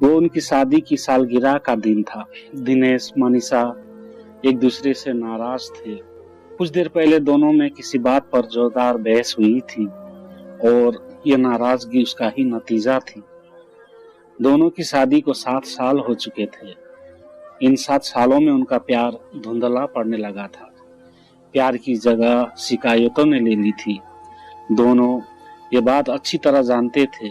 वो उनकी शादी की सालगिरह का दिन था। दिनेश, मनीषा एक दूसरे से नाराज थे। कुछ देर पहले दोनों में किसी बात पर जोरदार बहस हुई थी और ये नाराजगी उसका ही नतीजा थी। दोनों की शादी को 7 साल हो चुके थे। इन 7 सालों में उनका प्यार धुंधला पड़ने लगा था। प्यार की जगह शिकायतों ने ले ली थी। दोनों ये बात अच्छी तरह जानते थे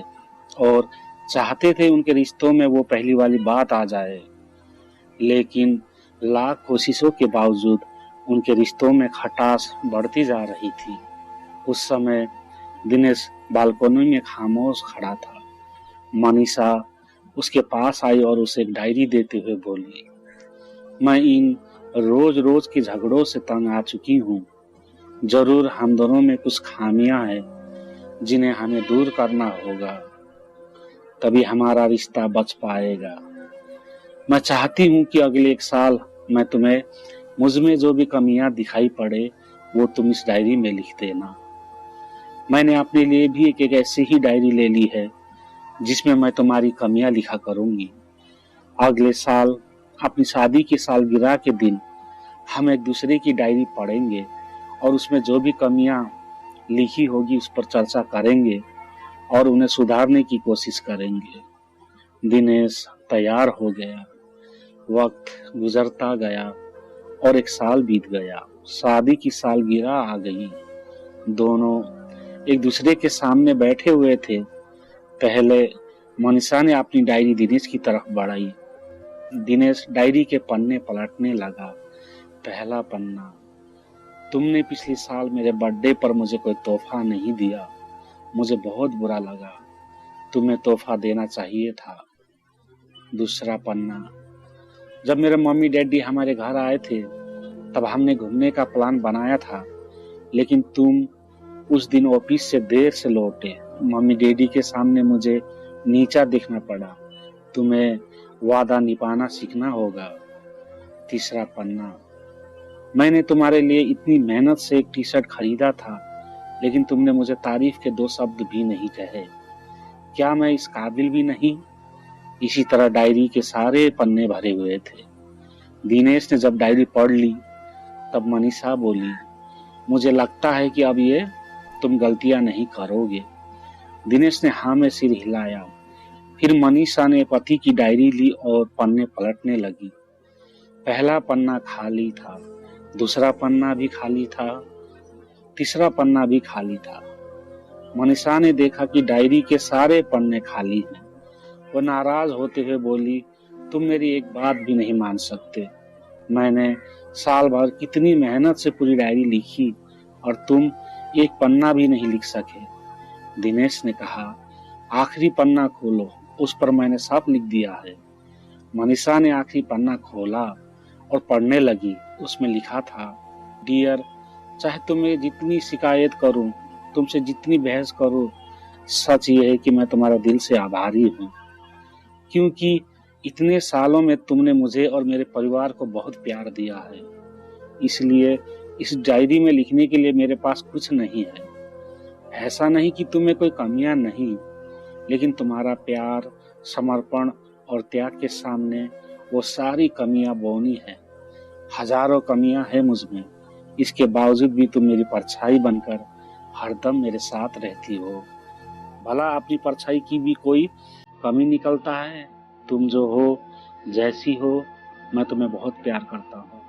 और चाहते थे उनके रिश्तों में वो पहली वाली बात आ जाए, लेकिन लाख कोशिशों के बावजूद उनके रिश्तों में खटास बढ़ती जा रही थी। उस समय दिनेश बालकनी में खामोश खड़ा था। मनीषा उसके पास आई और उसे एक डायरी देते हुए बोली, मैं इन रोज रोज के झगड़ों से तंग आ चुकी हूँ। जरूर हम दोनों में कुछ खामियां हैं जिन्हें हमें दूर करना होगा, तभी हमारा रिश्ता बच पाएगा। मैं चाहती हूँ कि अगले 1 साल मैं तुम्हें मुझ में जो भी कमियां दिखाई पड़े वो तुम इस डायरी में लिख देना। मैंने अपने लिए भी एक ऐसी ही डायरी ले ली है जिसमें मैं तुम्हारी कमियां लिखा करूंगी। अगले साल अपनी शादी की सालगिरह के दिन हम एक दूसरे की डायरी पढ़ेंगे और उसमें जो भी कमियां लिखी होगी उस पर चर्चा करेंगे और उन्हें सुधारने की कोशिश करेंगे। दिनेश तैयार हो गया। वक्त गुजरता गया और 1 साल बीत गया। शादी की सालगिरह आ गई। दोनों एक दूसरे के सामने बैठे हुए थे। पहले मनीषा ने अपनी डायरी दिनेश की तरफ बढ़ाई। दिनेश डायरी के पन्ने पलटने लगा। पहला पन्ना, तुमने पिछले साल मेरे बर्थडे पर मुझे कोई तोहफा नहीं दिया। मुझे बहुत बुरा लगा। तुम्हें तोहफा देना चाहिए था। दूसरा पन्ना, जब मेरे मम्मी डैडी हमारे घर आए थे तब हमने घूमने का प्लान बनाया था, लेकिन तुम उस दिन ऑफिस से देर से लौटे। मम्मी डैडी के सामने मुझे नीचा दिखना पड़ा। तुम्हें वादा निभाना सीखना होगा। तीसरा पन्ना, मैंने तुम्हारे लिए इतनी मेहनत से एक टी शर्ट खरीदा था, लेकिन तुमने मुझे तारीफ के 2 शब्द भी नहीं कहे। क्या मैं इस काबिल भी नहीं? इसी तरह डायरी के सारे पन्ने भरे हुए थे। दिनेश ने जब डायरी पढ़ ली तब मनीषा बोली, मुझे लगता है कि अब ये तुम गलतियां नहीं करोगे। दिनेश ने हाँ में सिर हिलाया। फिर मनीषा ने पति की डायरी ली और पन्ने पलटने लगी। पहला पन्ना खाली था, दूसरा पन्ना भी खाली था, तीसरा पन्ना भी खाली था। मनीषा ने देखा कि डायरी के सारे पन्ने खाली हैं। वो नाराज होते हुए बोली, तुम मेरी एक बात भी नहीं मान सकते। मैंने साल भर कितनी मेहनत से पूरी डायरी लिखी और तुम एक पन्ना भी नहीं लिख सके। दिनेश ने कहा, आखिरी पन्ना खोलो, उस पर मैंने सब लिख दिया है। मनीषा ने आखिरी पन्ना खोला और पढ़ने लगी। उसमें लिखा था, डियर, चाहे तुम्हें जितनी शिकायत करूं, तुमसे जितनी बहस करूं, सच ये है कि मैं तुम्हारा दिल से आभारी हूं, क्योंकि इतने सालों में तुमने मुझे और मेरे परिवार को बहुत प्यार दिया है। इसलिए इस डायरी में लिखने के लिए मेरे पास कुछ नहीं है। ऐसा नहीं कि तुम्हें कोई कमियां नहीं, लेकिन तुम्हारा प्यार, समर्पण और त्याग के सामने वो सारी कमियां बौनी है। हजारों कमियां हैं मुझमें, इसके बावजूद भी तुम मेरी परछाई बनकर हरदम मेरे साथ रहती हो। भला अपनी परछाई की भी कोई कमी निकलता है? तुम जो हो, जैसी हो, मैं तुम्हें बहुत प्यार करता हूँ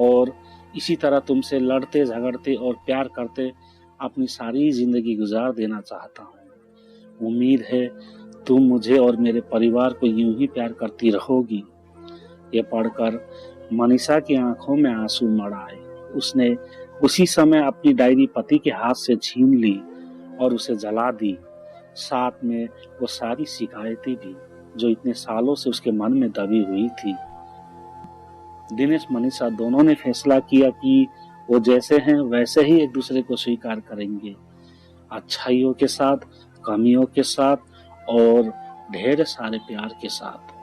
और इसी तरह तुमसे लड़ते झगड़ते और प्यार करते अपनी सारी जिंदगी गुजार देना चाहता हूँ। उम्मीद है तुम मुझे और मेरे परिवार को यूं ही प्यार करती रहोगी। ये पढ़कर मनीषा की आंखों में आंसू मड़ आए। उसने उसी समय अपनी डायरी पति के हाथ से छीन ली और उसे जला दी, साथ में वो सारी शिकायतें भी जो इतने सालों से उसके मन में दबी हुई थी। दिनेश मनीषा दोनों ने फैसला किया कि वो जैसे हैं वैसे ही एक दूसरे को स्वीकार करेंगे, अच्छाइयों के साथ, कमियों के साथ और ढेर सारे प्यार के साथ।